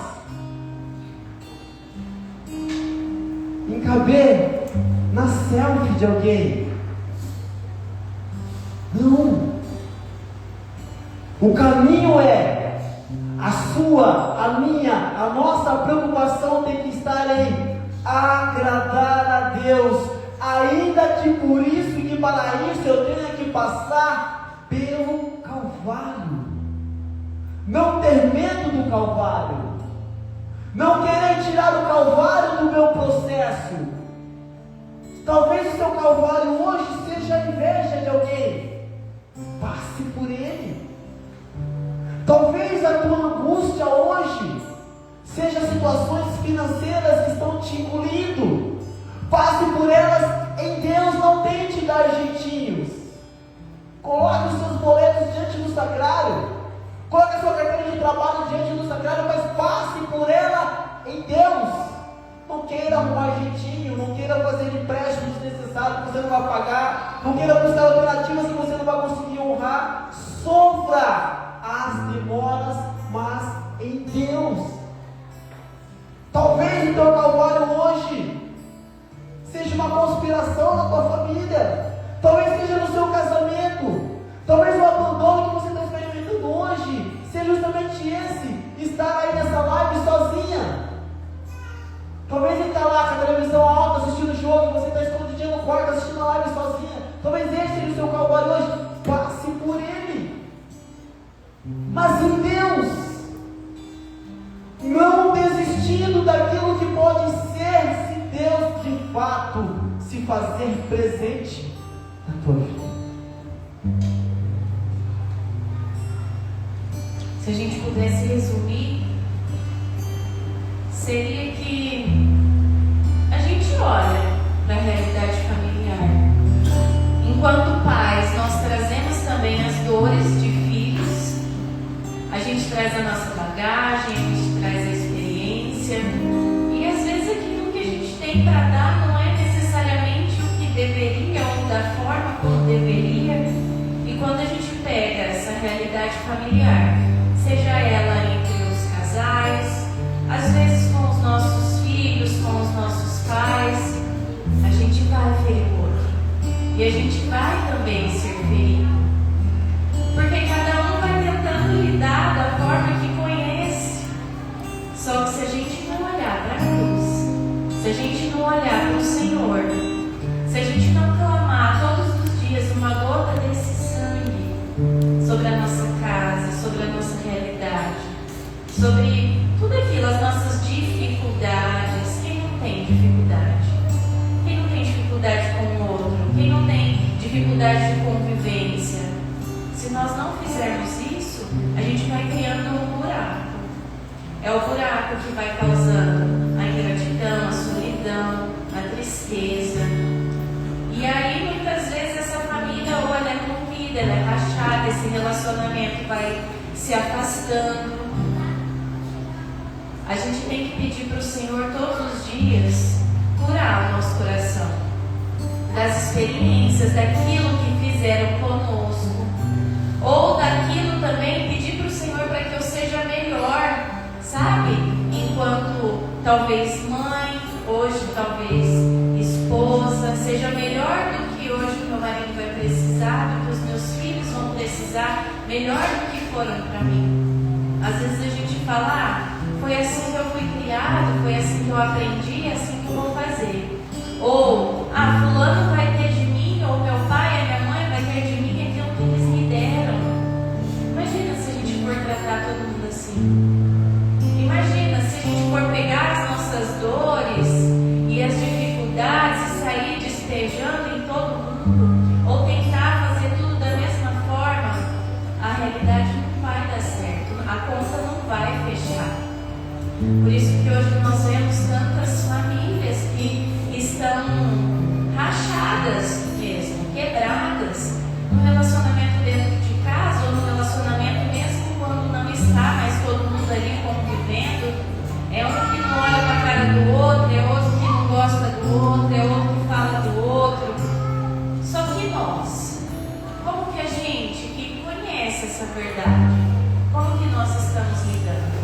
S1: em caber na selfie de alguém. Não. O caminho é a sua, a minha, a nossa preocupação tem que estar em agradar a Deus, ainda que por isso e que para isso eu tenha que passar pelo Calvário. Não ter medo do Calvário, não querer tirar o Calvário do meu processo. Talvez o seu Calvário hoje seja a inveja de alguém, passe por ele. Talvez a tua angústia hoje seja situações financeiras que estão te engolindo, passe por elas em Deus, não tente dar jeitinhos. Coloque os seus boletos diante do sacrário. Coloque a sua carteira de trabalho diante do sacrário, mas passe por ela em Deus. Não queira arrumar jeitinho, não queira fazer empréstimos desnecessários que você não vai pagar, não queira buscar alternativas que você não vai conseguir honrar. Sofra as demoras, mas em Deus. Talvez o teu Calvário hoje seja uma conspiração na tua família, talvez seja no seu casamento, talvez o abandono que você está experimentando hoje seja justamente esse, estar aí nessa live sozinha. Talvez ele está lá com a televisão alta assistindo o jogo, e você está escondidinho no quarto assistindo a live sozinha. Talvez esse seja o seu Calvário hoje, passe por ele, mas em Deus, não desistindo daquilo que pode ser, se Deus de fato se fazer presente na tua vida.
S4: Se a gente pudesse resumir, seria que a gente olha para a realidade familiar. Enquanto pais, nós trazemos também as dores de filhos, a gente traz a nossa bagagem, a gente traz a experiência, e às vezes aquilo que a gente tem para dar não é necessariamente o que deveria ou da forma como deveria. E quando a gente pega essa realidade familiar, seja ela entre os casais, às vezes com os nossos filhos, com os nossos pais, a gente vai ferir o outro. E a gente vai também ser ferido. Porque cada um vai tentando lidar da forma que conhece. Só que se a gente não olhar para Deus, se a gente não olhar para o Senhor, se a gente não clamar todos os dias uma gota desse sangue sobre a nossa casa, sobre a nossa realidade, sobre tudo aquilo, as nossas dificuldades. Quem não tem dificuldade? Quem não tem dificuldade com o outro? Quem não tem dificuldade de convivência? Se nós não fizermos isso, a gente vai criando um buraco. É o buraco que vai causando a ingratidão, a solidão, a tristeza. E aí muitas vezes essa família ou ela é rompida, ela é rachada, esse relacionamento vai se afastando. A gente tem que pedir para o Senhor todos os dias curar o nosso coração das experiências, daquilo que fizeram conosco, ou daquilo também pedir para o Senhor para que eu seja melhor, sabe? Enquanto talvez mãe, hoje talvez esposa, seja melhor do que hoje o meu marido vai precisar, do que os meus filhos vão precisar, melhor do que foram para mim. Às vezes a gente fala, foi assim que eu fui criado, foi assim que eu aprendi, é assim que eu vou fazer. Ou, fulano vai ter de mim, ou meu pai e minha mãe vai ter de mim aquilo que eles me deram. Imagina se a gente for tratar todo mundo assim. Imagina se a gente for pegar as nossas dores e as dificuldades e sair despejando em todo mundo, ou tentar fazer tudo da mesma forma, a realidade não vai dar certo, a conta não vai fechar. Por isso que hoje nós vemos tantas famílias que estão rachadas mesmo, quebradas, no relacionamento dentro de casa ou no relacionamento mesmo quando não está mais todo mundo ali convivendo. É um que não olha para a cara do outro, é outro que não gosta do outro, é outro que fala do outro. Só que nós, como que a gente que conhece essa verdade, como que nós estamos lidando?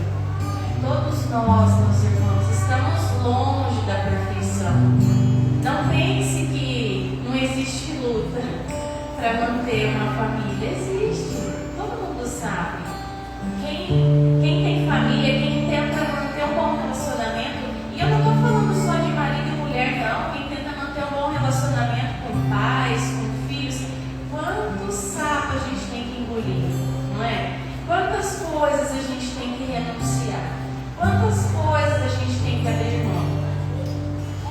S4: Todos nós, meus irmãos, estamos longe da perfeição. Não pense que não existe luta para manter uma família. Existe, todo mundo sabe. Quem tem família, quem tenta manter um bom relacionamento, e eu não estou falando só de marido e mulher, não. Quem tenta manter um bom relacionamento com pais, com filhos, quantos sapos a gente tem que engolir, não é? Quantas coisas a gente tem que renunciar? Quantas coisas a gente tem que abrir mão?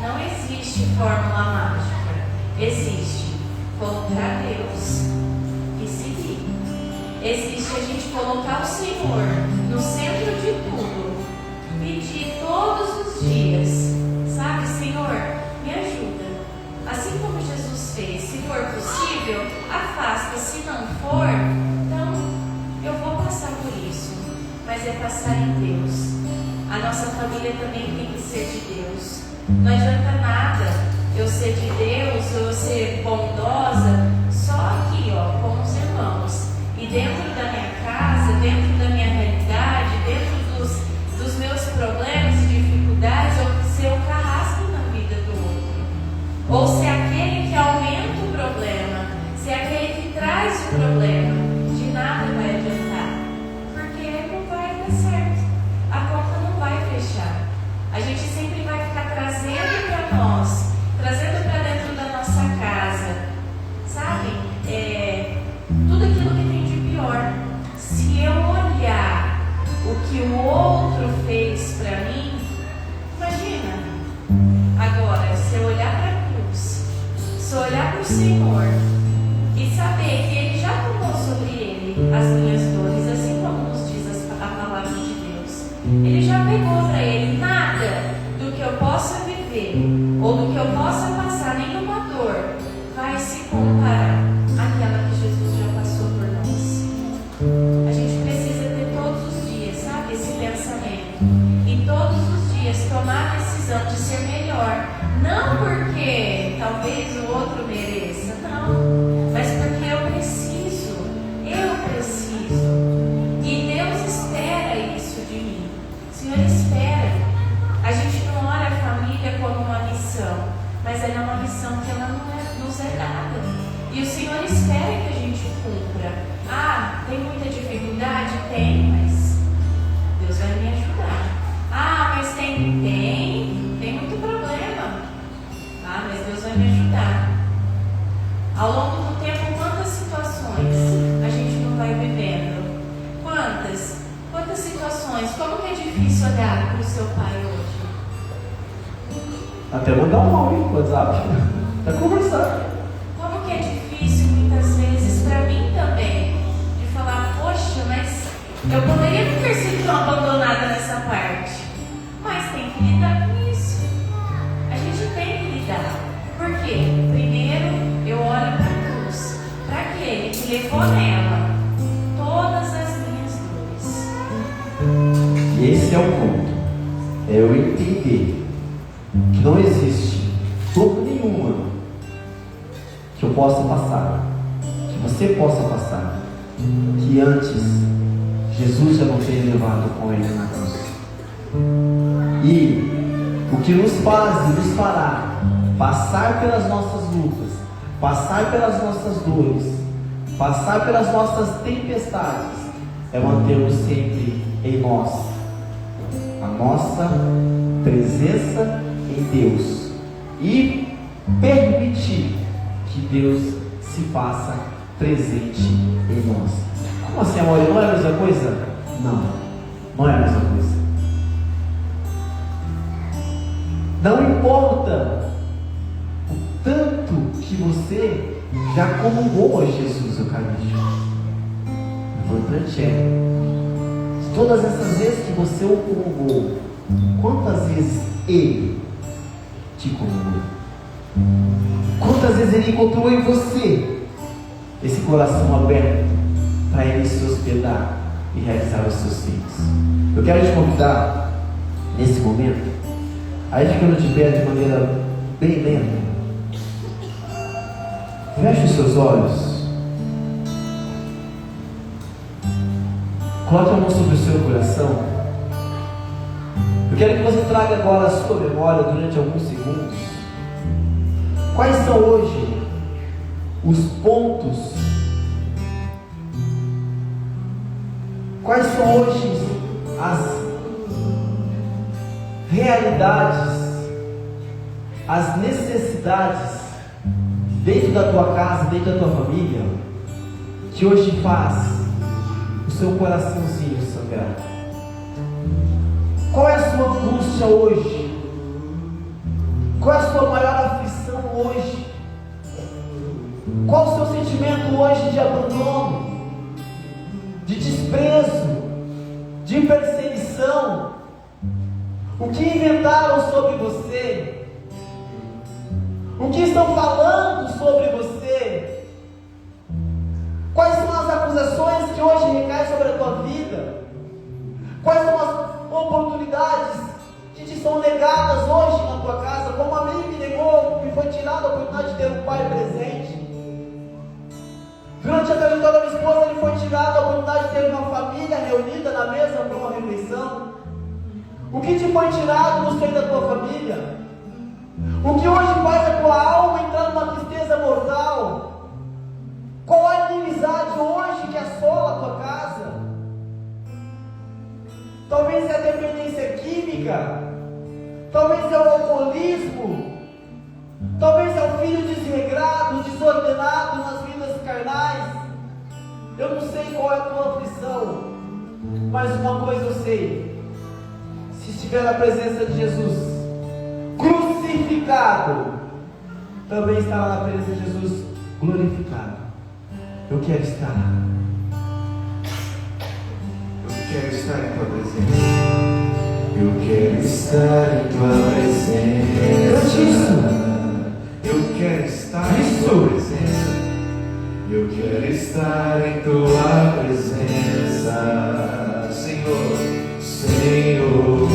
S4: Não existe fórmula mágica. Existe colocar Deus e seguir. Existe a gente colocar o Senhor no centro de tudo. Pedir todos os dias, sabe, Senhor, me ajuda. Assim como Jesus fez, se for possível, afasta. Se não for, então eu vou passar por isso. Mas é passar em Deus. A nossa família também tem que ser de Deus. Não adianta nada eu ser de Deus, eu ser bondosa, só aqui, com os irmãos. E dentro da minha casa, dentro da minha realidade, dentro dos meus problemas e dificuldades, eu ser o carrasco na vida do outro. Ou ser aquele que aumenta o problema, ser aquele que traz o problema. De nada vai adiantar, porque não vai dar certo. A conta não vai fechar. A gente sempre vai ficar trazendo para nós, trazendo para dentro da nossa casa, sabe? Tudo aquilo que tem de pior. Se eu olhar o que o outro fez para mim, imagina. Agora, se eu olhar para a cruz, se eu olhar para o Senhor e saber que Ele já tomou sobre Ele as minhas dores, assim como nos diz a palavra de Deus. Ele já pegou para Ele. Nada do que eu possa viver ou do que eu possa passar, nenhuma dor vai se comparar àquela que Jesus já passou por nós. A gente precisa ter todos os dias, sabe, esse pensamento. E todos os dias tomar a decisão de ser melhor. Não porque talvez o outro mereça, não. Mas porque eu preciso. E Deus espera isso de mim. O Senhor espera. A gente não olha a família como uma missão, mas ela é uma missão que ela não nos é dada. E o Senhor espera que a gente cumpra. Tem muita dificuldade? Tem, mas Deus vai me ajudar. Mas tem muito problema. Mas Deus vai me ajudar. Ao longo do tempo, quantas situações a gente não vai vivendo? Quantas situações? Como que é difícil olhar para o seu pai hoje?
S1: Até mandar um áudio no WhatsApp. Tá conversando.
S4: Como que é difícil muitas vezes para mim também, de falar, poxa, mas eu poderia não ter sido tão abandonada nessa parte. Mas tem que lidar com isso. A gente tem que lidar. Por quê? Primeiro, eu olho para a cruz, para aquele que levou nela todas as minhas dores.
S1: E esse é o ponto. É eu entender que não existe dor nenhuma que eu possa passar, que você possa passar, que antes Jesus já não tenha levado com ele na cruz. E o que nos faz e nos fará passar pelas nossas lutas, passar pelas nossas dores, passar pelas nossas tempestades, é mantermos sempre em nós a nossa presença em Deus e permitir que Deus se faça presente em nós. Como assim, amor? Não é a mesma coisa? Não é a mesma coisa. Não importa o tanto que você já comungou a Jesus Eucarístico. O importante é, de todas essas vezes que você o comungou, quantas vezes Ele te comungou? Quantas vezes Ele encontrou em você esse coração aberto para Ele se hospedar e realizar os seus filhos? Eu quero te convidar, nesse momento, a gente ficando de pé de maneira bem lenta. Feche os seus olhos. Coloque a mão sobre o seu coração. Eu quero que você traga agora a sua memória durante alguns segundos. Quais são hoje os pontos? Quais são hoje as realidades, as necessidades dentro da tua casa, dentro da tua família, que hoje faz o seu coraçãozinho sangrar? Qual é a sua angústia hoje? Qual é a sua maior aflição hoje? Qual o seu sentimento hoje de abandono, de desprezo, de perseguição? O que inventaram sobre você? O que estão falando sobre você? Quais são as acusações que hoje recaem sobre a tua vida? Quais são as oportunidades que te são negadas hoje na tua casa? Como a mim me negou, me foi tirada a oportunidade de ter um pai presente. Durante a trajetória da minha esposa, ele foi tirado a oportunidade de ter uma família reunida na mesa para uma refeição. O que te foi tirado no seio da tua família? O que hoje faz a tua alma entrar numa tristeza mortal? Qual a inimizade hoje que assola a tua casa? Talvez é a dependência química, talvez é o alcoolismo, talvez é o filho desregrado, desordenado nas vidas carnais. Eu não sei qual é a tua aflição, mas uma coisa eu sei: se estiver na presença de Jesus crucificado, também estará na presença de Jesus glorificado. Eu quero estar.
S5: Eu quero estar em tua presença. Eu quero estar em tua presença. Eu quero estar em tua presença. Eu quero estar em tua presença, Senhor, Senhor.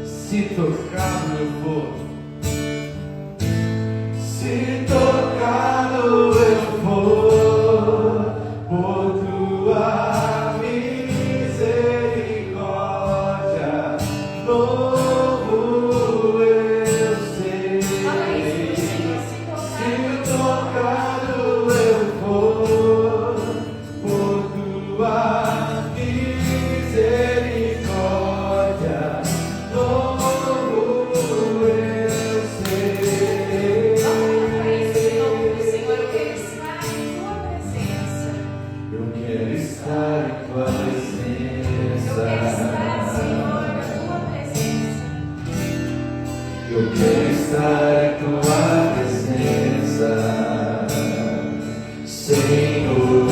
S5: Se tocado eu vou. Se tocado eu vou, por tua misericórdia, novo eu serei. Se tocado eu vou, por tua misericórdia, novo eu serei. Eu quero estar em tua presença. Eu quero estar em tua presença, Senhor.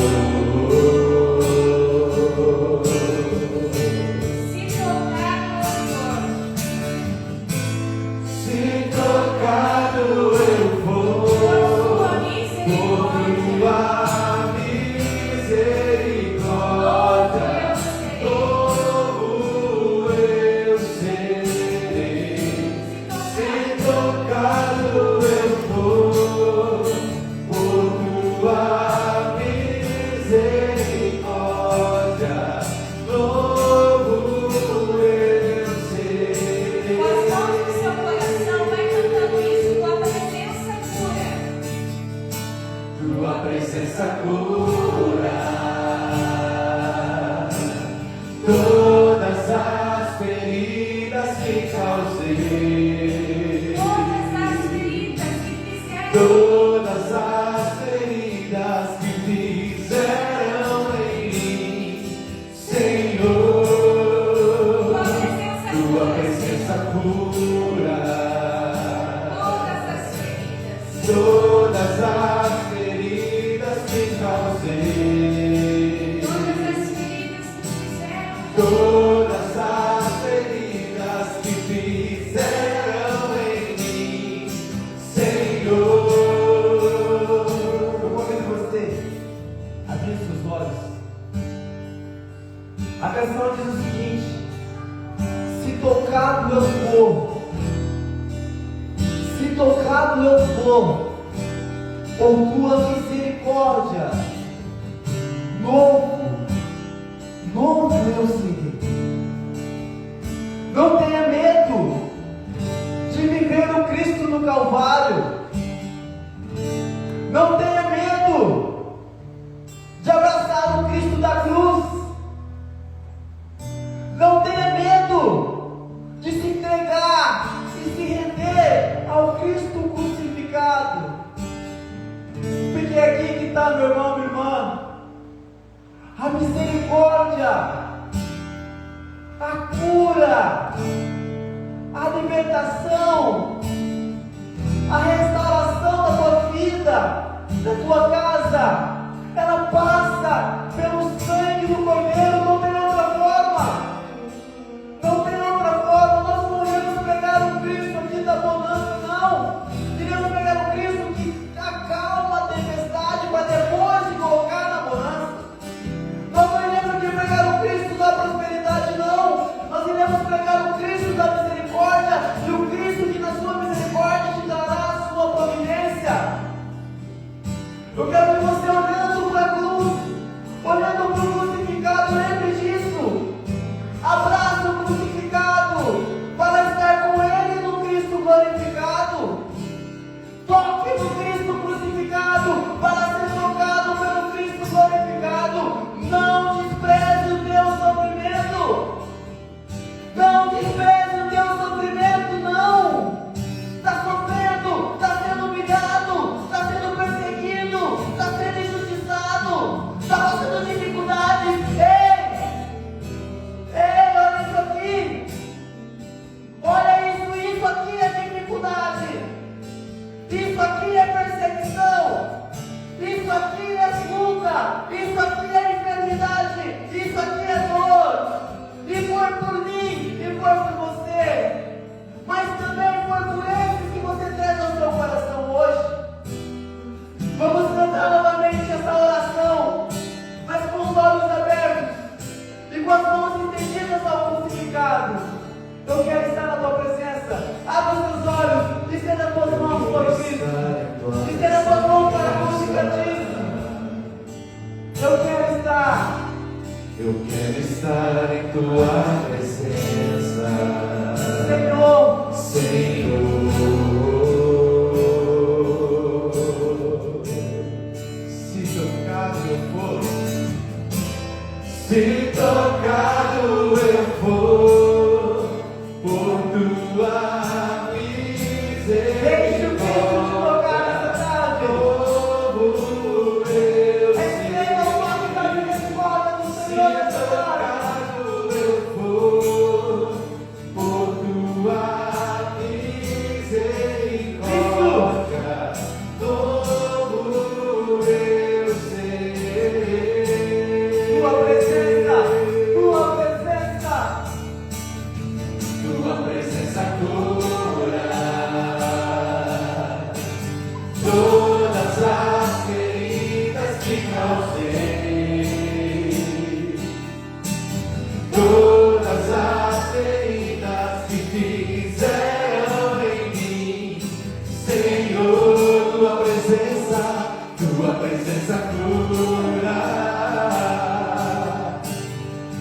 S5: Se tocado eu vou, por tua misericórdia, novo eu serei. Se tocado as feridas que causei, todas as feridas que fizeram em mim, Senhor, tua presença cura todas as feridas que causei, todas as feridas que fizeram em mim, Senhor.
S1: Eu convido você a abrir seus olhos. A canção diz o seguinte: se tocado eu for, se tocado eu for, por tua misericórdia, novo eu serei. Não tenha medo de viver o Cristo no Calvário. Não tenha medo de abraçar o Cristo da cruz. Não tenha medo de se entregar e se render ao Cristo crucificado. Porque é aqui que está, meu irmão, minha irmã, a misericórdia, a cura, a libertação, a restauração da tua vida, da tua casa. Ela passa pelo sangue do Cordeiro. Não tem outra forma. Não tem outra forma. Nós não iremos pegar um Cristo aqui da bonança, não. Iremos pegar um Cristo que acalma a tempestade para depois de colocar na bonança. Nós não iremos aqui pegar o Cristo da prosperidade, não. Nós iremos pegar o Cristo da misericórdia, e o Cristo que na sua misericórdia te dará a sua providência. Eu quero que você, olhando para a cruz, olhando para o crucificado, lembre disso. Abraça o crucificado para estar com ele no Cristo glorificado. Toque no Cristo crucificado para ser tocado pelo Cristo glorificado. Não despreze o teu sofrimento. Não despreze o teu sofrimento, não. Está sofrendo, está sendo humilhado, está sendo perseguido, está sendo injustiçado, está passando dificuldades. Ei, olha isso aqui. Olha isso aqui é dificuldade. Isso aqui é perseguição. Isso aqui é luta. Isso aqui é enfermidade. Isso aqui é dor. E foi por mim, e foi por você. Mas também foi por esses que você traz ao seu coração hoje. Vamos cantar novamente essa oração, mas com os olhos abertos e com as mãos estendidas ao crucificado. Eu quero estar na tua presença. Abra os teus olhos, estenda as tuas mãos para o Cristo, estenda as tuas mãos para a cruz de Cristo. Eu quero
S5: estar em tua presença,
S1: Senhor.
S5: Se tocado eu for, se tocado eu for, por tua
S1: Deixe o Cristo te tocar nessa tarde. Receba o toque da misericórdia do Senhor nessa tarde.
S5: eu for, por tua misericórdia, novo eu serei.
S1: Tua presença, tua presença.
S5: Tua presença cura todas as feridas que causei, todas as feridas que fizeram em mim, Senhor. Tua presença cura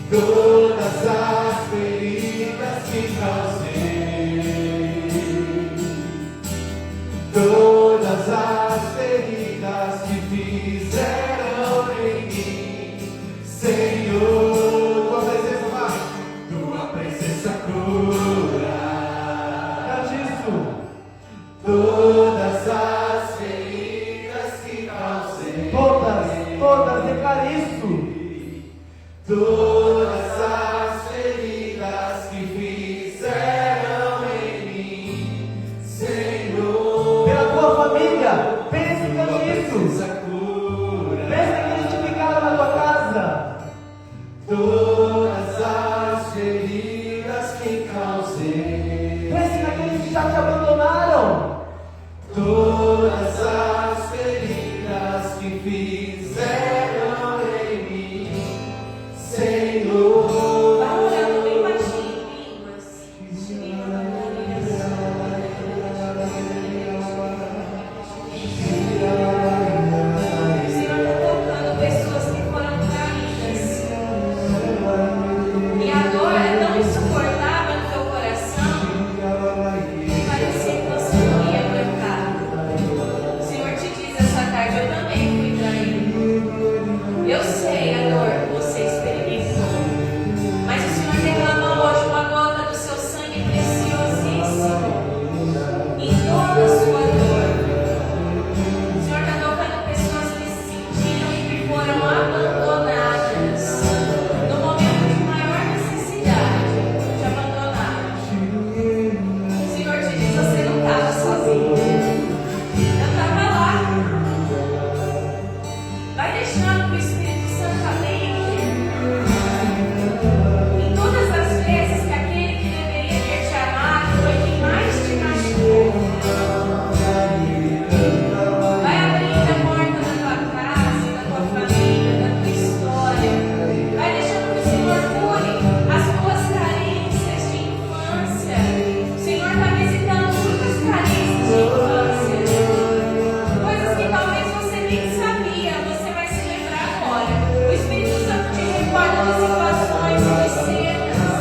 S5: todas as feridas que causei, todas as feridas que fizeram em mim, Senhor. Tua presença vai, tua todas as feridas que fizeram em mim, Senhor.
S1: Pela tua família, pense nisso.
S5: Essa cura,
S1: Pense naqueles que ficaram na tua casa.
S5: todas as feridas que causei,
S1: Pense naqueles que já te abandonaram.
S5: todas as feridas que fizeram em mim, Senhor.
S4: Vai orando bem baixinho em línguas. O Senhor está tocando pessoas que foram traídas. E a dor é tão insuportável no teu coração que parecia que você não ia aguentar. O Senhor te diz essa tarde: eu também fui traído. Eu sei a dor que você experimentou. Mas o Senhor derramou hoje uma gota do seu sangue preciosíssimo em toda a sua dor. O Senhor está tocando pessoas que se sentiram e que foram abandonadas no momento de maior necessidade, te abandonaram. O Senhor te diz: você não estava sozinho. Eu estava lá. Vai deixando que o Espírito Santo alentre em todas as vezes que aquele que deveria ter te amado foi quem mais te machucou. Vai abrindo a porta da tua casa, da tua família, da tua história. Vai deixando que o Senhor cure as tuas carências de infância. O Senhor está visitando muitas carências de infância. Coisas que talvez você nem sabia, você vai se lembrar agora. O Espírito Santo te recorda de situações, de cenas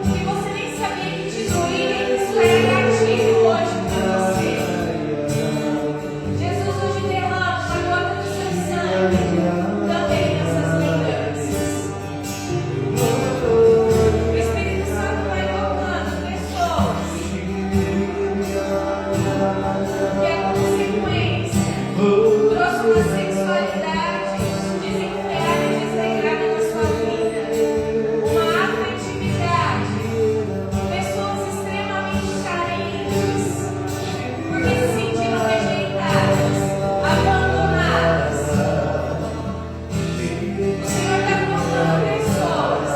S4: que você nem sabia que te doía, e isso era gatilho hoje para você. Jesus hoje derrama uma gota do seu sangue também nessas lembranças. O Espírito Santo vai tocando pessoas que a consequência trouxe uma sexualidade desenfreada e desregrada na sua vida, uma afetividade, pessoas extremamente carentes, porque se sentiram rejeitadas, abandonadas. O Senhor está colocando pessoas.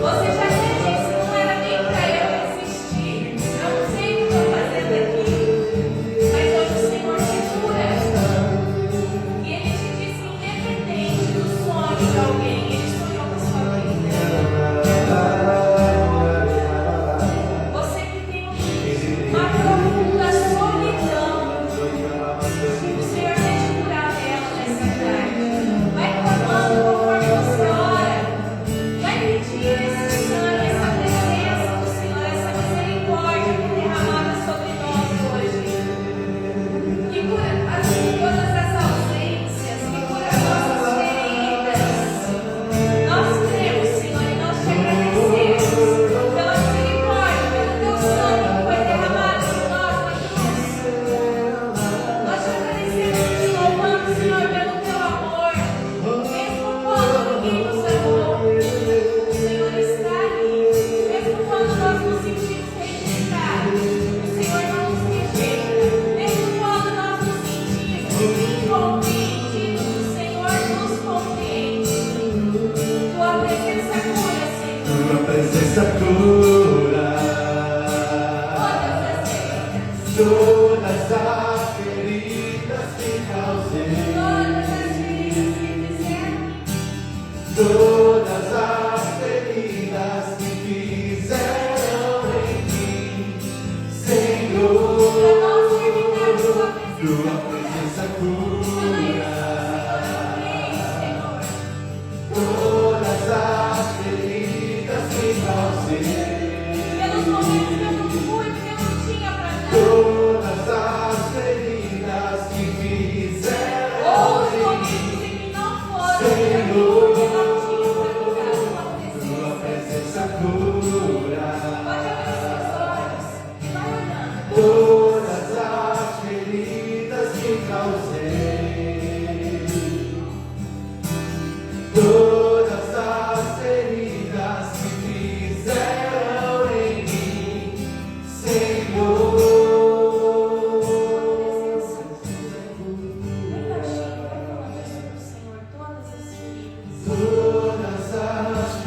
S4: Você já até disse: não era nem para eu existir, eu não sei o que estou fazendo aqui. Mas hoje o Senhor te cura. E Ele te disse: independente do sonho de alguém, Ele sonhou com a sua vida. Você que tem uma profunda solidão, o Senhor vai te curar dela nessa tarde. Vai clamando conforme você ora. Vai pedir esse sangue, essa presença do Senhor, essa misericórdia que é derramada sobre nós hoje. Que cura todas as ausências, que cura as nossas feridas. Nós cremos, Senhor, e nós te agradecemos pela misericórdia, pelo teu sangue que foi derramado por nós na cruz. Nós te agradecemos e te louvamos, Senhor, pelo teu amor. Mesmo quando ninguém nos amou, o Senhor está ali. Mesmo quando nós nos sentimos rejeitados, o Senhor não nos rejeita. Mesmo quando nós nos sentimos incompreendidos, o Senhor nos compreende. Tua presença cura, Senhor,
S5: Tua presença cura
S4: todas as feridas,
S5: todas as feridas que causei,
S4: todas as feridas que fizeram.
S5: todas as feridas que fizeram em mim, Senhor.
S4: Para nós terminarmos com a
S5: Tua
S4: presença
S5: presença cura
S4: Senhor.
S5: todas as feridas que causei,
S4: Pelos momentos que eu não fui, porque eu não tinha para dar.
S5: todas as feridas que fizeram
S4: Ou os
S5: em
S4: momentos
S5: mim,
S4: em que não foram,
S5: Senhor.
S4: porque não tinha para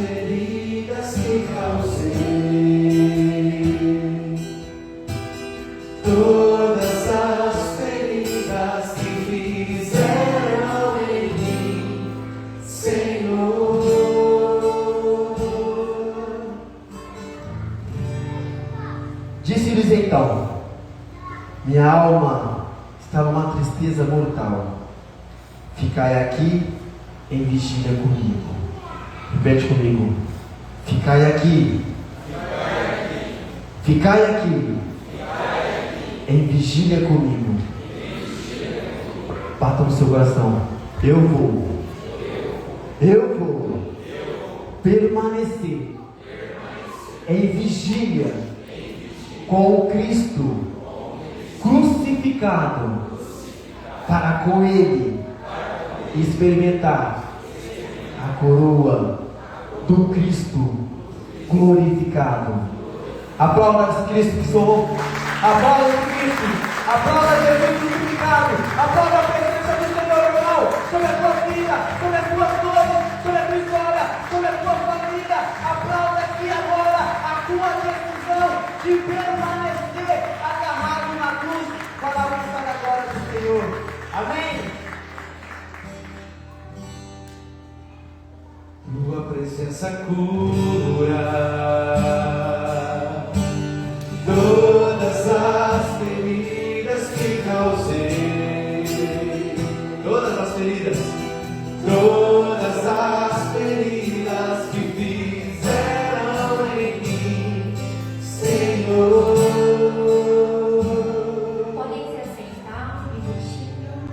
S5: feridas que causei, todas as feridas que fizeram em mim, Senhor.
S1: Disse-lhes então: minha alma está numa tristeza mortal. Ficai aqui em vigília comigo. Repete comigo. Ficai aqui. Ficai aqui. Em vigília comigo. Bata no seu coração. Eu vou permanecer em vigília com o Cristo crucificado, para com Ele experimentar a coroa do Cristo glorificado. Aplauda esse Cristo que sou. Aplauda esse Cristo. Aplauda Jesus crucificado. Aplauda a presença do Senhor, irmão, sobre a tua vida, sobre as tuas dores, sobre a tua história, sobre a tua família. Aplauda aqui agora a tua decisão de permanecer agarrado na cruz para alcançar a glória do Senhor. Amém?
S5: Tua presença cura.